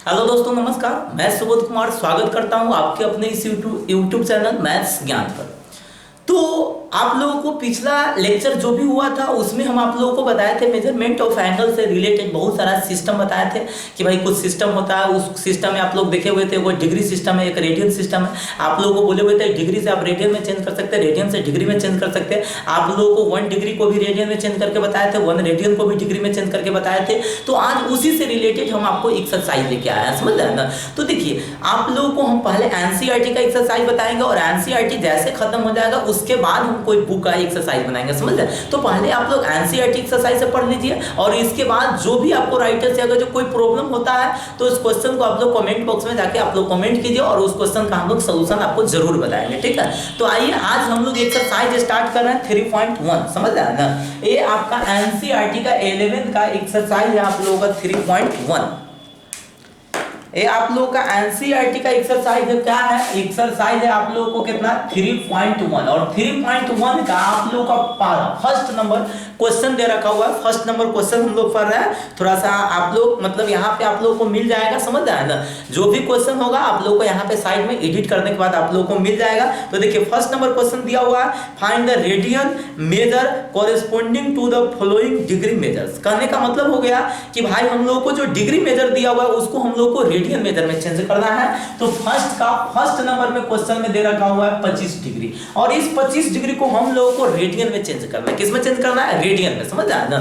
Hello दोस्तों, नमस्कार। मैं सुबोध कुमार स्वागत करता हूं आपके अपने इस यूट्यूब चैनल मैथ्स ज्ञान पर। तो आप लोगों को पिछला लेक्चर जो भी हुआ था उसमें हम आप लोगों को बताए थे मेजरमेंट ऑफ एंगल से रिलेटेड बहुत सारा सिस्टम बताए थे कि भाई कुछ सिस्टम होता है, उस सिस्टम में आप लोग देखे हुए थे। वो डिग्री सिस्टम है, एक रेडियन सिस्टम है। आप लोगों को बोले हुए थे डिग्री से आप रेडियन में चेंज कर सकते हैं, रेडियन से डिग्री में चेंज कर सकते हैं। आप लोगों को 1 डिग्री को भी रेडियन में चेंज करके बताए थे, 1 रेडियन को भी डिग्री में चेंज करके बताए थे। तो आज उसी से रिलेटेड हम आपको एक्सरसाइज लेके आए हैं, समझ रहे हैं ना। तो देखिए, आप लोगों को हम पहले एनसीईआरटी का एक्सरसाइज बताएंगे और एनसीईआरटी जैसे खत्म हो जाएगा उसके बाद हम कोई बुक का एक्सरसाइज बनाएंगे, समझ रहे। तो पहले आप लोग एनसीईआरटी एक्सरसाइज से पढ़ लीजिए और इसके बाद जो भी आपको राइटर से अगर जो कोई प्रॉब्लम होता है तो उस क्वेश्चन को आप लोग कमेंट बॉक्स में जाके आप लोग कमेंट कीजिए और उस क्वेश्चन का हम लोग सॉल्यूशन आपको जरूर बताएंगे, ठीक है। तो आइए आज हम लोग एक्सरसाइज स्टार्ट कर रहे हैं 3.1, समझ रहे हैं ना। ये आपका एनसीईआरटी का 11th का एक्सरसाइज है आप लोगों का 3.1। ये आप लोगों का एनसीईआरटी का एक्सरसाइज है, क्या है एक्सरसाइज है आप लोगों को कितना 3.1 और 3.1 का आप लोगों का फर्स्ट नंबर क्वेश्चन दे रखा हुआ है। फर्स्ट नंबर क्वेश्चन हम लोग पढ़ रहे हैं, थोड़ा सा आप लोग मतलब यहाँ पे आप लोगों को मिल जाएगा, समझ रहे हैं ना। जो भी क्वेश्चन होगा आप लोगों को यहाँ पे साइड में एडिट करने के बाद आप लोगों को मिल जाएगा। तो देखिए फर्स्ट नंबर क्वेश्चन दिया हुआ है, find the radian measure corresponding to the following degree measures. कहने का मतलब हो गया कि भाई हम लोगों को जो डिग्री मेजर दिया हुआ है उसको हम लोग को रेडियन मेजर में चेंज करना है। तो फर्स्ट नंबर में क्वेश्चन में दे रखा हुआ है 25 डिग्री और इस 25 डिग्री को हम लोगों को रेडियन में चेंज करना है। किस में चेंज करना है? रेडियन में, समझ आया ना।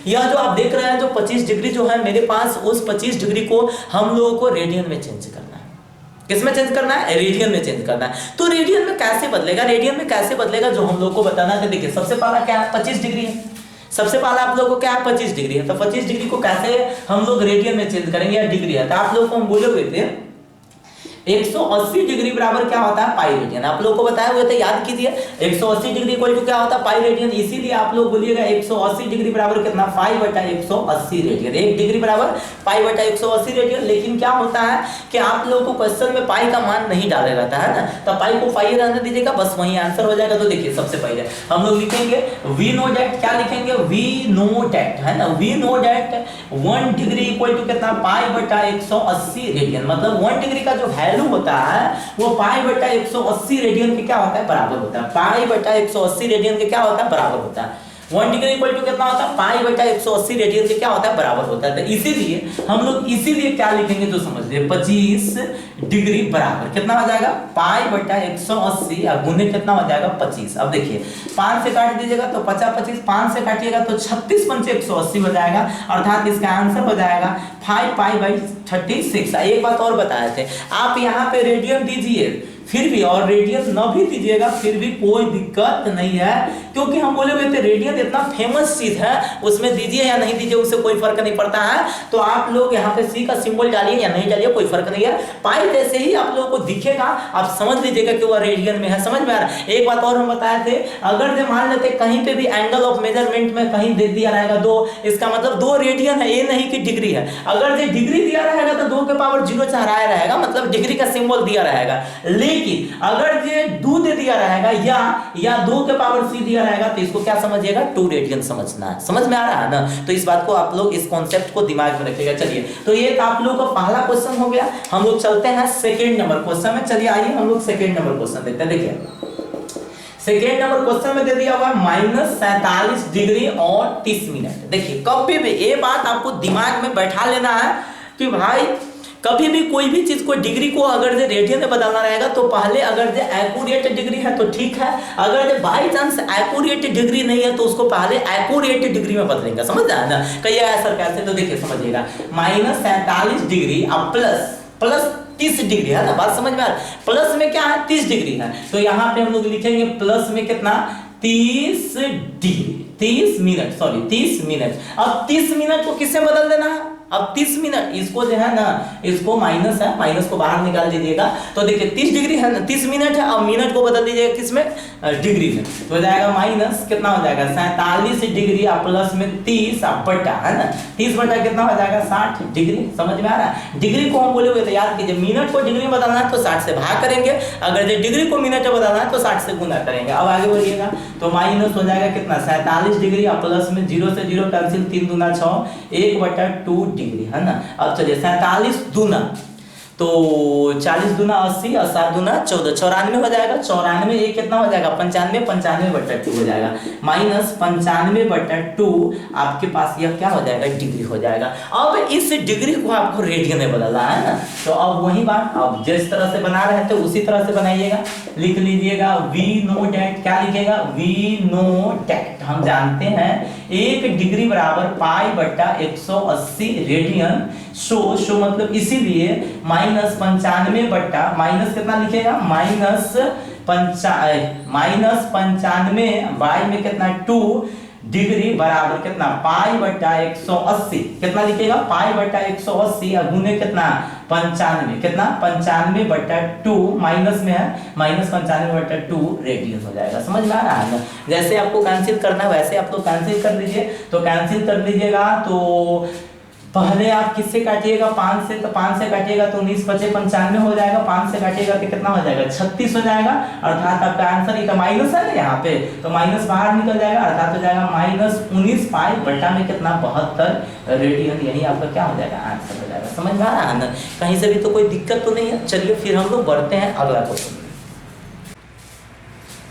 यह जो आप देख रहे हैं जो 25 डिग्री जो है मेरे पास, उस 25 डिग्री को हम लोगों को रेडियन में चेंज करना है। किसमें चेंज करना है? रेडियन में चेंज करना है। तो रेडियन में कैसे बदलेगा? रेडियन में कैसे बदलेगा जो हम लोग को बताना है। देखिए सबसे पहला क्या है, 25 डिग्री है। सबसे पहला आप लोगों को क्या है, 25 डिग्री है। तो 25 डिग्री को कैसे हम लोग रेडियन में चेंज करेंगे या डिग्री है। तो आप लोगों को हम बोले हुए थे 180 डिग्री बराबर क्या होता है? Pi radian. आप लोगों को बताया हुआ था, याद कीजिए 180 डिग्री इक्वल टू क्या होता है? Pi radian. इसीलिए आप लोग बोलिएगा 180 डिग्री बराबर कितना? पाई बटा 180 रेडियन। 1 डिग्री बराबर पाई बटा 180 रेडियन। लेकिन क्या होता है कि आप लोगों को क्वेश्चन में पाई का मान नहीं डाला रहता है ना, तो पाई को पाई रहने दीजिएगा, बस वही आंसर हो जाएगा। तो देखिए सबसे पहले हम लोग लिखेंगे वी नो दैट, क्या लिखेंगे? वी नो दैट, है ना। We know that 1 degree equal to कितना? पाई बटा 180 रेडियन। मतलब 1 डिग्री का जो वैल्यू होता है वो पाई बटा 180 रेडियन के क्या होता है? बराबर होता है। पाई बटा 180 रेडियन के क्या होता है? बराबर होता है। 1 डिग्री इक्वल टू कितना होता है? पाई बटा 180 रेडियन के क्या होता है? बराबर होता है। तो इसीलिए हम लोग इसीलिए क्या लिखेंगे जो समझ लिए, 25 डिग्री बराबर कितना हो जाएगा? पाई बटा 180 और गुने कितना हो जाएगा? 25। अब देखिए 5 से काट दीजिएगा तो 50 25, 5 से काटिएगा तो 36 पंचे 180 हो जाएगा, अर्थात इसका आंसर हो जाएगा 5 पाई बाई 36। एक बात और बताए थे, आप यहाँ पे रेडियन दीजिए फिर भी और रेडियन न भी दीजिएगा फिर भी कोई दिक्कत नहीं है, क्योंकि हम बोले हुए थे रेडियन इतना फेमस चीज है, उसमें दीजिए या नहीं दीजिए उससे कोई फर्क नहीं पड़ता है। तो आप लोग यहाँ पे सी का सिंबल डालिए या नहीं डालिए कोई फर्क नहीं है। पाई जैसे ही आप लोगों को दिखेगा आप समझ लीजिएगा कि वह रेडियन में है, समझ में आ रहा है। एक बात और हम बताए थे, अगर जो मान लेते कहीं पे भी एंगल ऑफ मेजरमेंट में कहीं दे दिया रहेगा 2, इसका मतलब 2 रेडियन है, ये नहीं कि डिग्री है। अगर जो डिग्री दिया रहेगा तो 2 के पावर 0 चढ़ाया रहेगा, मतलब डिग्री का सिंबल दिया रहेगा। लेकिन अगर ये 2 दे दिया रहेगा या 2 के पावर c दिया रहेगा तो इसको क्या समझिएगा? 2 रेडियन समझना है। समझ में आ रहा है ना। तो इस बात को आप लोग इस कॉन्सेप्ट को दिमाग में रखिएगा। चलिए तो ये आप लोगों का पहला क्वेश्चन हो गया। हम लोग चलते हैं सेकंड नंबर क्वेश्चन में। चलिए आइए हम लोग सेकंड नंबर क्वेश्चन देखते हैं। देखिए सेकेंड नंबर क्वेश्चन में दे दिया हुआ है -47 डिग्री और 30 मिनट। देखिए कभी भी ये बात आपको दिमाग में बैठा लेना है कि भाई कभी भी कोई भी चीज को डिग्री को अगर जो रेडियन में बदलना रहेगा तो पहले अगर जो एक्यूरेट डिग्री है तो ठीक है, अगर जो बाई चांस एक्यूरेट डिग्री नहीं है तो उसको पहले एक्यूरेट डिग्री में बदलेंगे, समझ आया ना। कहिएगा सर कैसे? तो देखिए समझिएगा -47 डिग्री अब प्लस 30 डिग्री है ना, बात समझ में आ रहा है। प्लस में क्या है? 30 डिग्री है, तो यहाँ पे हम लोग लिखेंगे प्लस में कितना? 30 डिग्री, 30 मिनट, सॉरी 30 मिनट। अब 30 मिनट को किससे बदल देना है? अब 30 मिनट इसको जो है ना, इसको माइनस है, माइनस को बाहर निकाल दीजिएगा। तो देखिए 30 डिग्री है ना, 30 मिनट है, अब मिनट को बदल दीजिएगा किसमें? डिग्री में। तो हो जाएगा माइनस कितना हो जाएगा? 47 डिग्री और प्लस में 30 बटा, है ना, 30 बटा कितना हो जाएगा? 60 डिग्री। समझ में आ रहा है। डिग्री को हम बोले हुए थे, याद कीजिए मिनट को डिग्री में बदलना है तो 60 से भाग करेंगे, अगर डिग्री को मिनट में बदलना है तो 60 से गुना करेंगे। अब आगे बढ़िएगा तो माइनस हो जाएगा कितना? 47 डिग्री और प्लस में 0 से 0 कैंसिल, 3 दूना 6, 1/2 डिग्री, है ना। अब चलिए 47 दूना, तो 40 दूना 80 और 7 दूना 14, 94 हो जाएगा। 94 ये कितना हो जाएगा 95, 95/2 हो जाएगा, माइनस 95/2 आपके पास यह क्या हो जाएगा डिग्री हो जाएगा। अब इस डिग्री को आपको रेडियन में बदलना है ना, तो अब वही बात अब जिस तरह से बना रहे थे उसी तरह से बनाइएगा, लिख लीजिएगा वी नो डैट, क्या लिखेगा वी नो डैट, हम जानते हैं 1 डिग्री बराबर पाई/180 रेडियन, सो मतलब इसीलिए माइनस 95 बट्टा माइनस कितना लिखेगा माइनस 95 बाई में कितना 2 डिग्री बराबर कितना पाई/180, कितना लिखेगा पाई/180 और गुने कितना 95, कितना 95/2 माइनस में है, माइनस 95/2 रेडियन हो जाएगा। समझ में आ रहा है ना। जैसे आपको कैंसिल करना है वैसे आप लोग कैंसिल कर लीजिए, तो कैंसिल कर लीजिएगा तो पहले आप किससे काटिएगा 5 से, तो 5 से काटिएगा तो 19 × 5 = 95 हो जाएगा, 5 से काटिएगा तो कितना हो जाएगा 36 हो जाएगा, अर्थात आपका आंसर ये माइनस है ना यहाँ पे, तो माइनस बाहर निकल जाएगा, अर्थात हो जाएगा -19 पाई बटा में कितना 72 रेडियन, यही आपका क्या हो जाएगा आंसर हो जाएगा। समझ में आ रहा है ना, कहीं से भी तो कोई दिक्कत तो नहीं है। चलिए फिर हम लोग बढ़ते हैं अगला क्वेश्चन।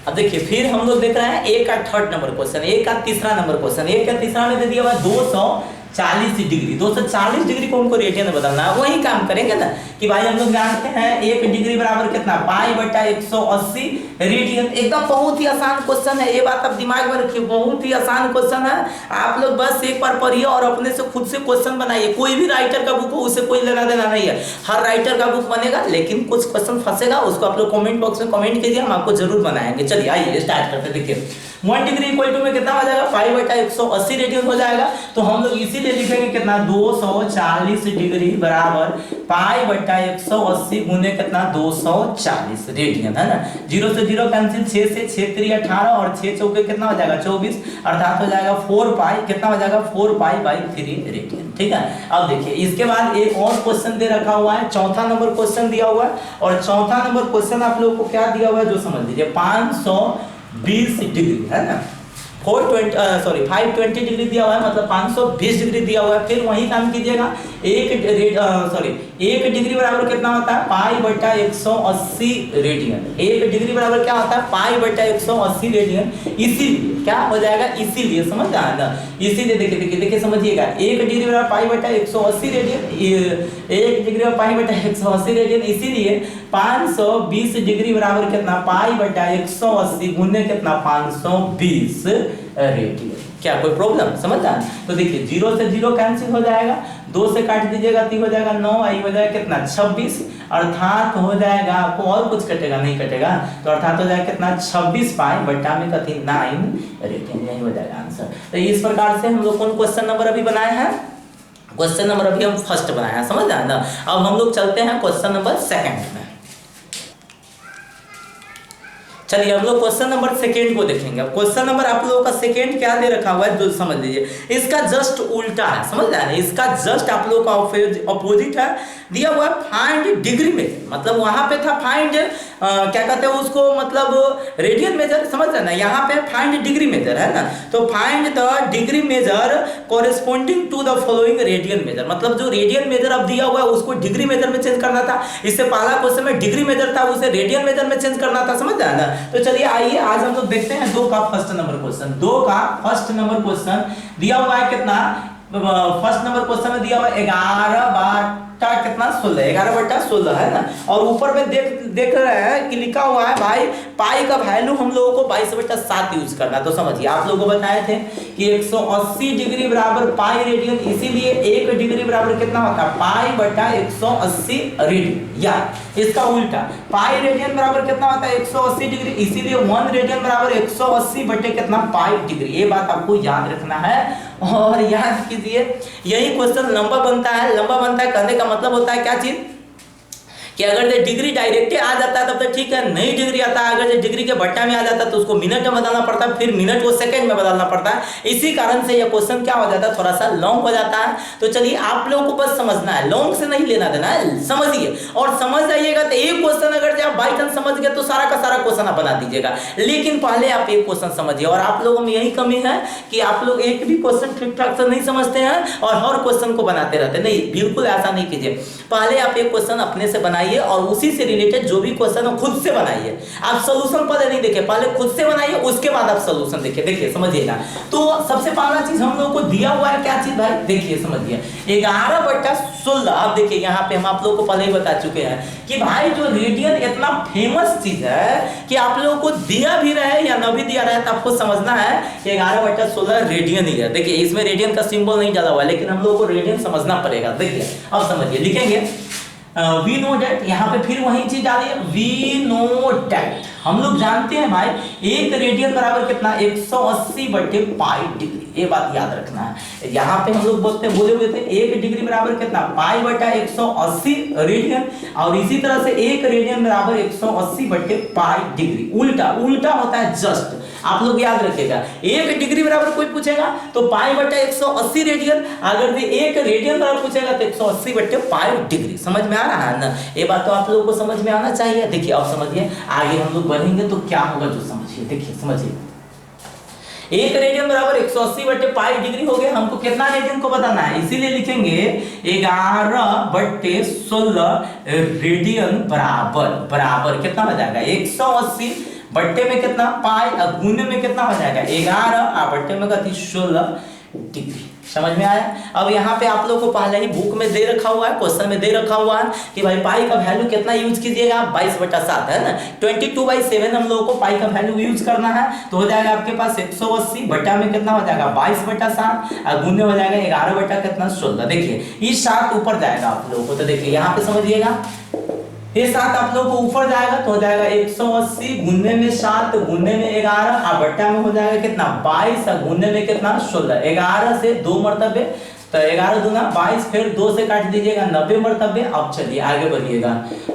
अब देखिए फिर हम लोग देख रहे हैं ए का 3rd नंबर क्वेश्चन, ए का 3रा नंबर क्वेश्चन। ए का 3रा में दे दिया हुआ 240 डिग्री, 240 डिग्री को उनको रेडियन में बदलना है। वही काम करेंगे ना कि भाई हम लोग जानते हैं 1 डिग्री बराबर कितना पाई/180 रेडियन। एकदम बहुत ही आसान क्वेश्चन है, ये बात आप दिमाग में रखिए, बहुत ही आसान क्वेश्चन है। आप लोग बस एक बार पढ़िए और अपने से खुद से क्वेश्चन बनाइए। कोई भी राइटर का बुक हो उसे कोई लेना देना नहीं है, हर राइटर का बुक बनेगा, लेकिन कुछ क्वेश्चन फंसेगा उसको आप लोग कमेंट बॉक्स में कमेंट कीजिए, हम आपको जरूर बनाएंगे। चलिए आइए स्टार्ट करते हैं। देखिए 1 डिग्री इक्वल टू में कितना हो जाएगा पाई/180 रेडियन हो जाएगा, तो हम लोग इसीलिए लिखेंगे कितना 240 डिग्री बराबर पाई/180 गुने कितना 240 रेडियन, है ना। 0 से 0 कैंसिल, 6 से 6 3 18 और 6 चौके कितना हो जाएगा 24, अर्थात हो जाएगा 4 पाई, कितना हो जाएगा 4 पाई/3 रेडियन। ठीक है, अब देखिए इसके बाद एक और क्वेश्चन दे रखा हुआ है, 4था नंबर क्वेश्चन दिया हुआ है, और 4था नंबर क्वेश्चन आप लोगों को क्या दिया हुआ है जो समझ लीजिए 520 डिग्री, है ना। 520 डिग्री दिया हुआ है, मतलब 520 डिग्री दिया हुआ है। फिर वही काम कीजिएगा 1 डिग्री बराबर कितना होता है पाई/180 रेडियन। 1 डिग्री बराबर क्या होता है पाई/180 रेडियन, इसीलिए क्या हो जाएगा, इसीलिए समझ आ रहा है, इसीलिए देखिए समझिएगा 1 डिग्री बराबर पाई/180 रेडियन, 1 डिग्री बराबर पाई/180 रेडियन, इसीलिए 520 डिग्री बराबर कितना पाई/180 गुने कितना 520 रेडियन। क्या कोई प्रॉब्लम समझ आ? तो देखिए 0 से 0 कैंसिल हो जाएगा, 2 से काट दीजिएगा तो हो जाएगा 9, आई हो जाएगा कितना 26, अर्थात हो जाएगा आपको और कुछ कटेगा नहीं कटेगा, तो अर्थात हो जाएगा कितना 26 पाई बटा में कथी 9 रेडियन, यही हो जाएगा आंसर। तो इस प्रकार से हम लोग कौन क्वेश्चन नंबर अभी बनाए हैं, क्वेश्चन नंबर अभी हम फर्स्ट बनाए हैं, समझ आए ना। अब हम लोग चलते हैं क्वेश्चन नंबर सेकंड में। चलिए हम लोग क्वेश्चन नंबर सेकंड को देखेंगे। अब क्वेश्चन नंबर आप लोगों का सेकंड क्या दे रखा हुआ है जो समझ लीजिए, इसका जस्ट उल्टा है, समझ रहे हैं, इसका जस्ट आप लोगों का अपोजिट है, दिया हुआ है फाइंड डिग्री मेजर, मतलब वहां पे था फाइंड क्या कहते हैं उसको, मतलब रेडियन मेजर, समझ रहे ना, यहाँ पे फाइंड डिग्री मेजर है ना, तो find the degree measure corresponding to the following radian measure, मतलब जो रेडियन मेजर अब दिया हुआ है उसको डिग्री मेजर में चेंज करना था। इससे पहला क्वेश्चन में डिग्री मेजर था, उसे रेडियन मेजर में चेंज करना था, समझ रहे हैं ना। तो चलिए आइए आज हम लोग देखते हैं 2 का फर्स्ट नंबर क्वेश्चन। 2 का फर्स्ट नंबर क्वेश्चन दिया हुआ है कितना, फर्स्ट नंबर क्वेश्चन में दिया हुआ 11/16 कितना 16, 11/16 है ना, और ऊपर में देख रहे हैं कि लिखा हुआ है भाई पाई का वैल्यू हम लोगों को 22/7 यूज करना। तो समझिए आप लोगों को बताए थे कि 180 डिग्री बराबर पाई रेडियन, इसीलिए 1 डिग्री बराबर कितना होता है पाई/180 रेडियन, या इसका उल्टा पाई रेडियन बराबर कितना होता है 180 डिग्री, इसीलिए 1 रेडियन बराबर 180 बटे कितना पाई डिग्री। ये बात आपको याद रखना है और याद कीजिए, यही क्वेश्चन लंबा बनता है, लंबा बनता है कहने का मतलब होता है क्या चीज कि अगर ये डिग्री डायरेक्ट आ जाता है तब तो ठीक है, नहीं डिग्री आता है, अगर ये डिग्री के बट्टा में आ जाता है तो उसको मिनट में बदलना पड़ता है, फिर मिनट को सेकंड में बदलना पड़ता है। इसी कारण से ये क्वेश्चन क्या हो जाता है, थोड़ा सा लॉन्ग हो जाता है। तो चलिए आप लोगों को बस समझना है, लॉन्ग से नहीं लेना देना है, समझिए और समझ जाइएगा। तो एक क्वेश्चन अगर आप बाई चांस समझ गए तो सारा का सारा क्वेश्चन आप बना दीजिएगा, लेकिन पहले आप एक क्वेश्चन समझिए। और आप लोगों में यही कमी है कि आप लोग एक भी क्वेश्चन ठीक ठाक से नहीं समझते हैं और हर क्वेश्चन को बनाते रहते हैं। नहीं, बिल्कुल ऐसा नहीं कीजिए। पहले आप एक क्वेश्चन अपने से बनाइए और उसी से रिलेटेड जो भी क्वेश्चन हो खुद से बनाइए। आप सॉल्यूशन पहले नहीं देखिए, पहले खुद से बनाइए, उसके बाद आप सॉल्यूशन देखिए। देखिए समझिएगा, तो सबसे पहला चीज हम लोगों को दिया हुआ है, क्या चीज भाई, देखिए समझिए 11/16। आप देखिए यहाँ पे हम आप लोगों को पहले ही बता चुके हैं कि भाई जो रेडियन इतना फेमस चीज है कि आप लोगों को दिया भी रहे या न भी दिया रहे तो आपको समझना है कि 11/16 रेडियन ही है। देखिए इसमें रेडियन का सिंबल नहीं डाला हुआ है, लेकिन हम लोगों को रेडियन समझना पड़ेगा। देखिए अब समझिए, लिखेंगे वी नो डेट, यहाँ पे फिर वही चीज डालिए, वी नो डेट। हम लोग जानते हैं भाई एक रेडियन बराबर कितना, 180/पाई डिग्री। ये बात याद रखना है। यहाँ पे हम लोग बोले हुए थे एक डिग्री बराबर कितना, पाई/180 रेडियन, और इसी तरह से एक रेडियन बराबर 180/पाई डिग्री। उल्टा उल्टा होता है जस्ट, आप लोग याद रखिएगा। एक डिग्री बराबर कोई पूछेगा तो पाई/180 रेडियन, अगर एक रेडियन बराबर पूछेगा तो 180/पाई डिग्री। समझ में आ रहा है ना, ये बात तो आप लोगों को समझ में आना चाहिए। देखिए अब समझिए, आगे हम लोग बढ़ेंगे तो क्या होगा जो समझिए। देखिए समझिए, एक रेडियन बराबर 180/पाई डिग्री हो गया। हमको कितना रेडियन को बताना है, इसीलिए लिखेंगे 11/16 रेडियन बराबर कितना हो जाएगा, 180 बट्टे में कितना पाई, अब गुने में कितना हो जाएगा 11 और बट्टे में कथी 16 डिग्री। समझ में आया। अब यहाँ पे आप लोगों को पहले ही बुक में दे रखा हुआ है, क्वेश्चन में दे रखा हुआ है कि भाई पाई का वैल्यू कितना यूज कीजिएगा, 22/7 है ना, 22/7 हम लोगों को पाई का वैल्यू यूज करना है। तो हो जाएगा आपके पास 180 बटा में कितना हो जाएगा 22/7 और गुने हो जाएगा 11/16। देखिए ये 7 ऊपर जाएगा आप लोगों को, तो देखिए यहाँ पे समझिएगा ये 7 आप लोगों को ऊपर जाएगा तो हो जाएगा 180 गुने में 7 गुने में 11 और बट्टा में हो जाएगा कितना 22 और गुने में कितना 16। 11 से 2 मरतबे, तो 11 दूना 22, फिर 2 से काट दीजिएगा 90 मरतबे। अब चलिए आगे बढ़िएगा,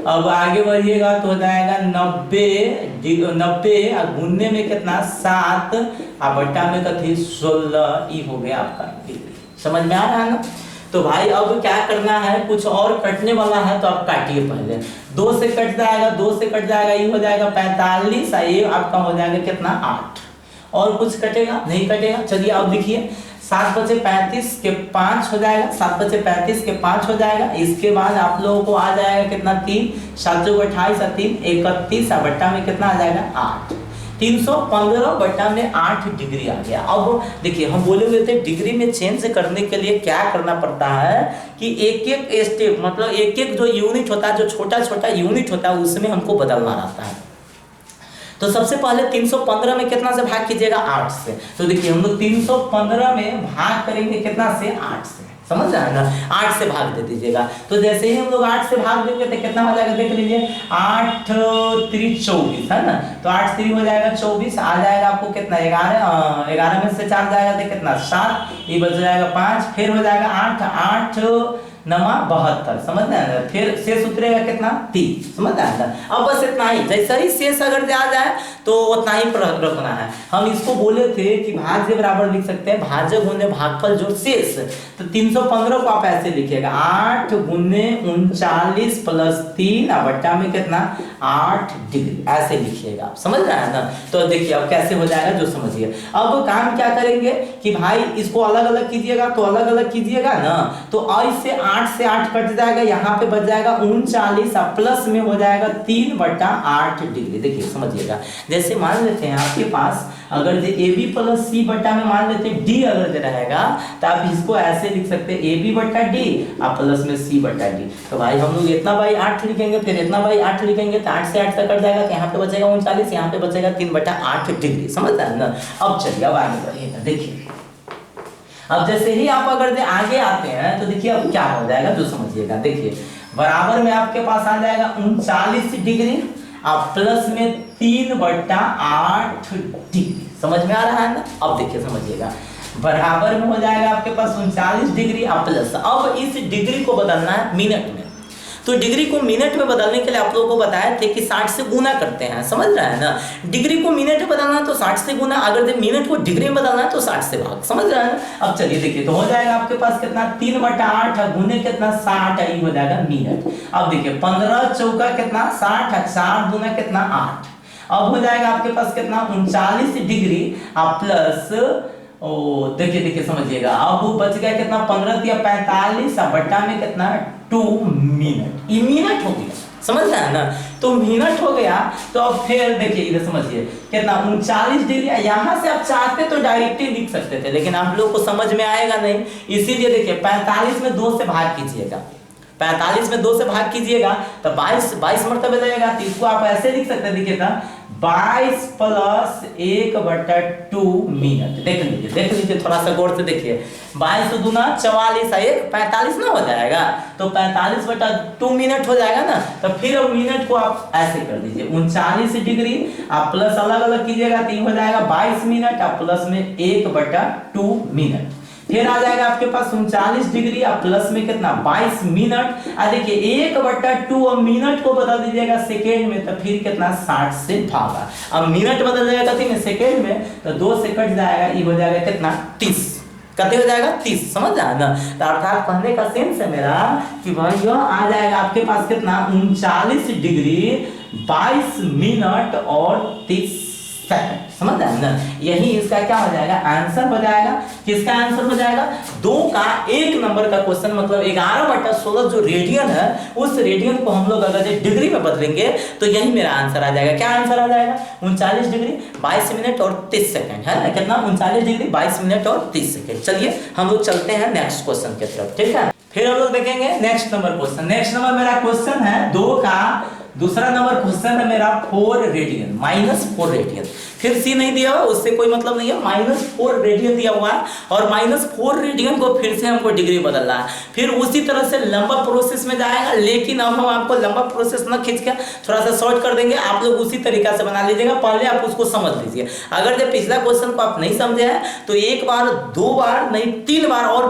अब आगे बढ़िएगा तो हो जाएगा 90 और गुने में कितना 7 और बट्टा में कथी 16। ये हो गया आपका डिग्री। समझ में आ रहा है ना। तो भाई अब क्या करना है, कुछ और कटने वाला है तो आप काटिए पहले। 2 से कट जाएगा, 2 से कट जाएगा, ये हो जाएगा 45 और ये आपका हो जाएगा कितना 8। और कुछ कटेगा नहीं कटेगा। चलिए अब देखिए 7 बचे 35 के 5 हो जाएगा, 7 बचे 35 के 5 हो जाएगा। इसके बाद आप लोगों को आ जाएगा कितना 3, 7 × 28 और 3 31 और बट्टा में कितना आ जाएगा 8। 315 बटा में 8 डिग्री आ गया। अब देखिए हम बोले हुए थे डिग्री में चेंज करने के लिए क्या करना पड़ता है कि एक एक स्टेप, मतलब एक एक जो यूनिट होता है, जो छोटा छोटा यूनिट होता है उसमें हमको बदलना रहता है। तो सबसे पहले 315 में कितना से भाग कीजिएगा 8 से। तो देखिए हम लोग 315 में भाग करेंगे कितना से 8 से, समझ रहे हैं ना, 8 से भाग दे दीजिएगा। तो जैसे ही हम लोग 8 से भाग देंगे तो कितना हो जाएगा देख लीजिए 8 3 24 है ना। तो 8 3 हो जाएगा 24, आ जाएगा आपको कितना 11 में से 4 जाएगा तो कितना 7, ये बच जाएगा 5, फिर हो जाएगा 8 8 9 72। समझ रहे हैं, फिर शेष उतरेगा कितना 3। समझ रहे हैं। अब बस इतना ही, जैसा ही शेष अगर आ जाए तो उतना ही रखना है। हम इसको बोले थे कि भाज्य बराबर लिख सकते हैं भाज्य गुने भागफल जोड़ शेष। तो 315 को आप ऐसे लिखिएगा 8 गुने 39 प्लस 3 और बट्टा में कितना 8 डिग्री, ऐसे लिखिएगा आप। समझ रहे हैं ना। तो देखिए अब कैसे हो जाएगा जो समझिए। अब काम क्या करेंगे कि भाई इसको अलग अलग कीजिएगा, तो अलग अलग कीजिएगा ना, तो ऐसे 8 से 8 कट जाएगा, यहाँ पे बच जाएगा 39 और प्लस में हो जाएगा 3/8 डिग्री। देखिए समझिएगा, जैसे मान लेते हैं आपके पास अगर AB प्लस C बट्टा में मान लेते हैं D अगर रहेगा तो आप इसको ऐसे लिख सकते हैं AB/D और प्लस में C/D। तो भाई हम लोग इतना बाई 8 लिखेंगे, फिर इतना बाई 8 लिखेंगे, तो 8 से 8 तक कट जाएगा, तो यहाँ पे बचेगा 39, यहाँ पे बचेगा 3/8 डिग्री। समझ रहे हैं ना। अब चलिए अब आगे बढ़िएगा। देखिए अब जैसे ही आप अगर आगे आते हैं तो देखिए अब क्या हो जाएगा जो समझिएगा। देखिए बराबर में आपके पास आ जाएगा 39 डिग्री और प्लस में 3/8 डिग्री। समझ में आ रहा है ना। अब देखिए समझिएगा बराबर में हो जाएगा आपके पास 39 डिग्री और प्लस। अब इस डिग्री को बदलना है मिनट में, तो डिग्री को मिनट में बदलने के लिए आप लोगों को बताया थे कि 60 से गुना करते हैं, समझ रहा है ना। डिग्री को मिनट में बदलना है तो 60 से गुना, अगर मिनट को डिग्री में बदलना है तो 60 से भाग, समझ रहा है। अब चलिए देखिए, तो हो जाएगा आपके पास कितना 3/8 गुने कितना 60, ये हो जाएगा मिनट। अब देखिए 15 चौका कितना 60, 4 गुना कितना 8। अब हो जाएगा आपके पास कितना 39 डिग्री प्लस देखिए समझिएगा, अब वो बच गया कितना 15 या 45 बट्टा में कितना 2 मिनट, ये मिनट हो गया, समझ रहे हैं ना। तो मिनट हो गया, तो अब फिर देखिए इधर समझिए कितना 39 डिग्री, यहाँ से आप चाहते तो डायरेक्टली लिख सकते थे, लेकिन आप लोग को समझ में आएगा नहीं, इसीलिए देखिए 45 में 2 से भाग कीजिएगा, 45 में 2 से भाग कीजिएगा तो 22 मरतबे लगेगा। तो इसको आप ऐसे लिख सकते हैं, देखिए था 22 प्लस 1/2 मिनट। देख लीजिए थोड़ा सा गौर से देखिए, 22 दूना 44, 1 45 ना हो जाएगा, तो 45/2 मिनट हो जाएगा ना। तो फिर अब मिनट को आप ऐसे कर दीजिए 39 डिग्री, आप प्लस अलग अलग कीजिएगा तो ये हो जाएगा 22 मिनट, आप प्लस में 1/2 मिनट। फिर आ जाएगा आपके पास 39 डिग्री, आप प्लस में कितना 22 मिनट। देखिए 1/2 अब मिनट को बदल दीजिएगा सेकेंड में, तो फिर कितना 60 से भागा। अब मिनट बदल जाएगा कथी में, सेकेंड में, तो 2 से कट जाएगा, ये हो जाएगा कितना 30, कते हो जाएगा 30, समझ रहा है ना। तो अर्थात कहने का सेंस है मेरा कि भाई आ जाएगा आपके पास कितना 39 डिग्री 22 मिनट और 30 सेकंड, समझ रहे हैं ना। यही इसका क्या हो जाएगा, आंसर हो जाएगा। किसका आंसर हो जाएगा, 2 का 1 नंबर का क्वेश्चन, मतलब 11/16 जो रेडियन है, उस रेडियन को हम लोग अगर डिग्री में बदलेंगे तो यही मेरा आंसर आ जाएगा। क्या आंसर आ जाएगा, 39 डिग्री 22 मिनट और 30 सेकंड, है ना। कितना 39 डिग्री 22 मिनट और 30 सेकंड। चलिए हम लोग चलते हैं नेक्स्ट क्वेश्चन की तरफ, ठीक है। फिर हम लोग देखेंगे next number question. Next number मेरा क्वेश्चन है 2 का दूसरा नंबर क्वेश्चन है मेरा 4 रेडियन -4 रेडियन। फिर सी नहीं दिया हुआ, उससे कोई मतलब नहीं है, -4 रेडियन दिया हुआ है और -4 रेडियन को फिर से हमको डिग्री बदलना है। फिर उसी तरह से लंबा प्रोसेस में जाएगा, लेकिन अब हम आपको लंबा प्रोसेस ना खींच के थोड़ा सा शॉर्ट कर देंगे, आप लोग उसी तरीका से बना लीजिएगा। पहले आप उसको समझ लीजिए, अगर जब पिछला क्वेश्चन को आप नहीं समझे हैं तो 1 बार 2 बार नहीं 3 बार और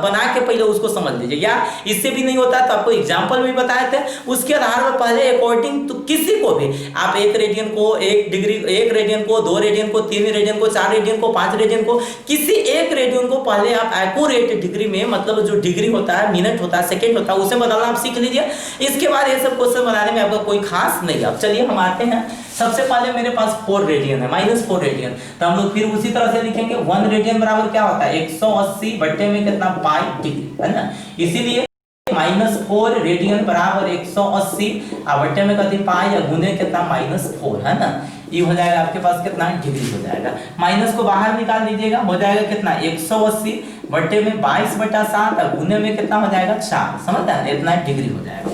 बना के पहले उसको समझ लीजिए, या इससे भी नहीं होता तो आपको एग्जाम्पल भी बताए थे, उसके आधार पर पहले अकॉर्डिंग तो किसी को भी आप 1 रेडियन को 1 डिग्री, 1 रेडियन को 2 रेडियन को 3 रेडियन को 4 रेडियन को 5 रेडियन को, किसी 1 रेडियन को पहले आप एक्यूरेट डिग्री में, मतलब जो डिग्री होता है, मिनट होता है, सेकंड होता है, उसे बदलना आप सीख लीजिए। इसके बाद ये सब क्वेश्चन बनाने में आपका कोई खास नहीं है। अब चलिए हम आते हैं, सबसे पहले मेरे पास 4 रेडियन है, -4 रेडियन, तो हम लोग फिर उसी तरह से लिखेंगे 1 रेडियन बराबर क्या होता है 180 बट्टे में कितना पाई डिग्री, है ना। इसीलिए -4 रेडियन बराबर 180 बट्टे में कितनी पाई या गुने कितना -4, है ना। ये हो जाएगा आपके पास कितना डिग्री हो जाएगा, माइनस को बाहर निकाल लीजिएगा, हो जाएगा कितना 180 बट्टे में 22/7 और गुने में कितना हो जाएगा 4, समझ रहे हैं, इतना डिग्री हो जाएगा।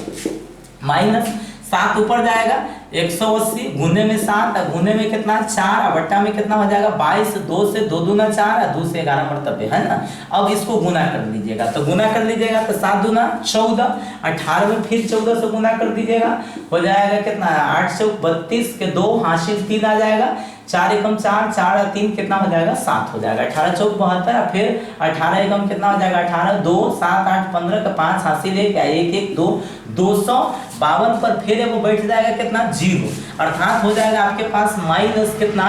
-7 ऊपर जाएगा, 180 गुने में 7 और गुने में कितना 4 और बट्टा में कितना हो जाएगा 22, 2 से 2 दूना 4 और 2 से 11 मरतबे, है ना। अब इसको गुना कर लीजिएगा, तो गुना कर लीजिएगा तो 7 दूना 14, 18 में फिर 14 से गुना कर दीजिएगा, हो जाएगा कितना 8 से 32 के 2 हासिल 3 आ जाएगा, 4 एकम 4, 4 और 3 कितना हो जाएगा 7 हो जाएगा, 18 चौक 72, फिर 18 एकम कितना हो जाएगा 18, 2 7 8 15 का 5 हासिल 1 1 1 2 252 पर फिर वो बैठ जाएगा कितना 0, अर्थात हो जाएगा आपके पास माइनस कितना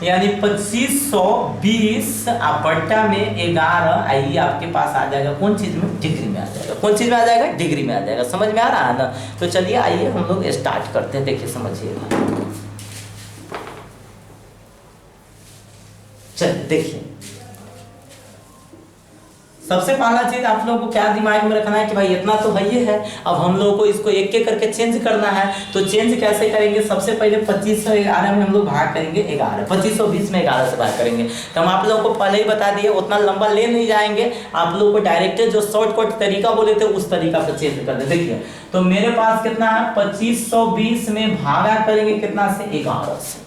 यानी 2520 बट्टा में 11, आइए आपके पास आ जाएगा कौन चीज में, डिग्री में आ जाएगा। कौन चीज में आ जाएगा, डिग्री में आ जाएगा। समझ में आ रहा है ना। तो चलिए आइए हम लोग स्टार्ट करते हैं, देखिए समझिएगा। चलिए देखिए, सबसे पहला चीज आप लोगों को क्या दिमाग में रखना है कि भाई इतना तो है ही है, अब हम लोगों को इसको एक एक करके चेंज करना है। तो चेंज कैसे करेंगे, सबसे पहले 2511 में हम लोग भाग करेंगे 11, 2520 में 11 से भाग करेंगे। तो हम आप लोगों को पहले ही बता दिए, उतना लंबा ले नहीं जाएंगे, आप लोगों को डायरेक्ट जो शॉर्टकट तरीका बोले थे उस तरीका से चेंज कर दे। देखिए तो मेरे पास कितना है 2520 में भागा करेंगे कितना से 11 से।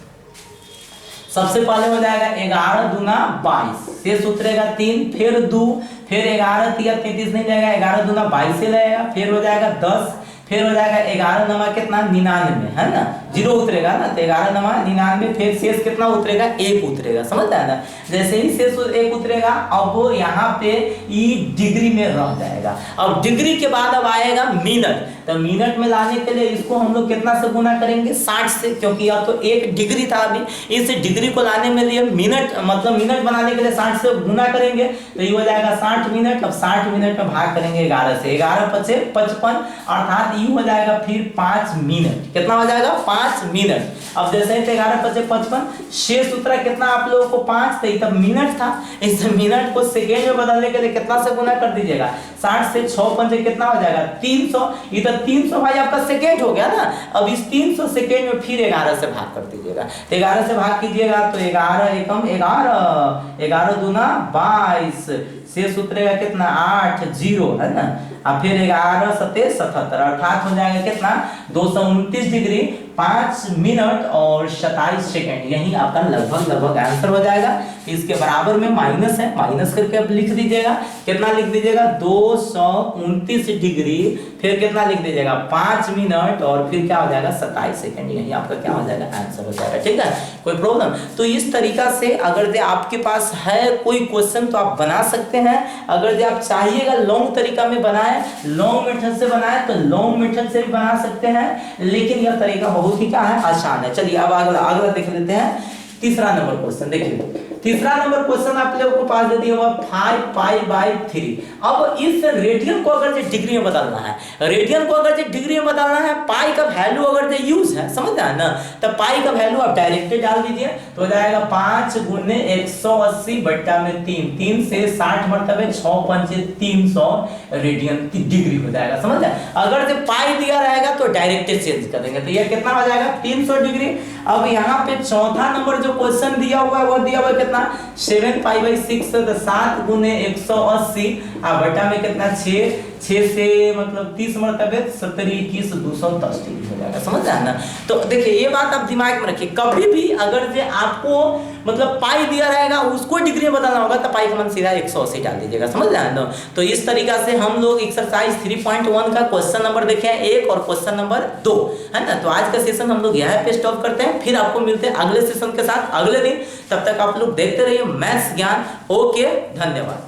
सबसे पहले हो जाएगा 11 दूना 22, शेष उतरेगा 3, फिर 2, फिर 11 3 33 नहीं जाएगा, 11 दूना 22 से लगेगा, फिर हो जाएगा 10, फिर हो जाएगा 11 नमा कितना 99, है ना, जीरो उतरेगा ना, तो 11 नवा 99, फिर शेष कितना उतरेगा, 1 उतरेगा, समझ आया ना। जैसे ही शेष 1 उतरेगा, अब यहाँ पे ई डिग्री में रह जाएगा। अब डिग्री के बाद अब आएगा मिनट, तो मिनट में लाने के लिए इसको हम लोग कितना से गुना करेंगे, 60 से, क्योंकि यह तो 1 डिग्री था अभी, इस डिग्री को लाने में लिए मिनट मतलब मिनट बनाने के लिए 60 से गुना करेंगे, तो ये हो जाएगा 60 मिनट। अब 60 मिनट में भाग करेंगे 11 से, 11 पचे 55, अर्थात यू हो जाएगा फिर 5 मिनट। कितना हो जाएगा, 5 मिनट। अब जैसे ही 11 पचे 55, शेष उतरा कितना आप लोगों को 5, तो तब मिनट था, इस मिनट को सेकेंड में बदलने के लिए कितना से गुना कर दीजिएगा, 60 से 6 पंजे कितना हो जाएगा, 300। इधर 300 भाई आपका सेकेंड हो गया ना। अब इस 300 सेकेंड में फिर 11 से भाग कर दीजिएगा, 11 से भाग कीजिएगा तो 11 एकम 11, 11 दूना 22, शेष उतरेगा कितना, 8 जीरो है ना। अब फिर 11 सते 77, अर्थात हो जाएगा कितना, 229 डिग्री 5 मिनट और 27 सेकेंड। यही आपका लगभग आंसर हो जाएगा। इसके बराबर में माइनस है, माइनस करके आप लिख दीजिएगा, कितना लिख दीजिएगा, 229 डिग्री, फिर कितना लिख दीजिएगा, 5 मिनट और फिर क्या हो जाएगा, 27 सेकेंड। यही आपका क्या हो जाएगा, आंसर हो जाएगा। ठीक है, कोई प्रॉब्लम। तो इस तरीका से अगर आपके पास है कोई क्वेश्चन तो आप बना सकते हैं। अगर आप चाहिएगा लॉन्ग तरीका में बनाए, लॉन्ग मेथड से बनाए, तो लॉन्ग मेथड से भी बना सकते हैं, लेकिन यह तरीका बहुत ही क्या है, आसान है। चलिए अब अगला देख लेते हैं। तीसरा नंबर क्वेश्चन देखिए, तीसरा नंबर क्वेश्चन आप लोगों को पास दे दिया हुआ 5 पाई बाई 3। अब इस रेडियन को अगर डिग्री में बदलना है, रेडियन को अगर डिग्री में बदलना है, पाई का वैल्यू अगर यूज है, समझ रहे हैं ना, तो पाई का वैल्यू आप डायरेक्ट डाल दीजिए, तो हो जाएगा 5 गुने 180 बट्टा में 3, 3 से 60 मरतबे 6 पंचे 300 रेडियन डिग्री हो जाएगा, समझ रहे। अगर जो पाई दिया रहेगा तो डायरेक्ट चेंज कर देंगे, तो यह कितना हो जाएगा, 300 डिग्री। अब यहाँ पे चौथा नंबर जो क्वेश्चन दिया हुआ है वो दिया हुआ है कितना, 7 पाई बाई 6, तो 7 गुने 180 बटा में कितना, 6 से मतलब 30 मरतबे 70 21 210 डिग्री हो जाएगा, समझ रहे हैं ना। तो देखिए ये बात आप दिमाग में रखिए, कभी भी अगर जो आपको मतलब पाई दिया रहेगा उसको डिग्री में बदलना होगा, तो पाई का मान सीधा 180 डाल दीजिएगा, समझ रहे हैं ना। तो इस तरीका से हम लोग एक्सरसाइज 3.1 का क्वेश्चन नंबर देखे हैं 1 और क्वेश्चन नंबर 2, है ना। तो आज का सेशन हम लोग यहाँ पे स्टॉप करते हैं, फिर आपको मिलते हैं अगले सेशन के साथ अगले दिन। तब तक आप लोग देखते रहिए मैथ्स ज्ञान। ओके, धन्यवाद।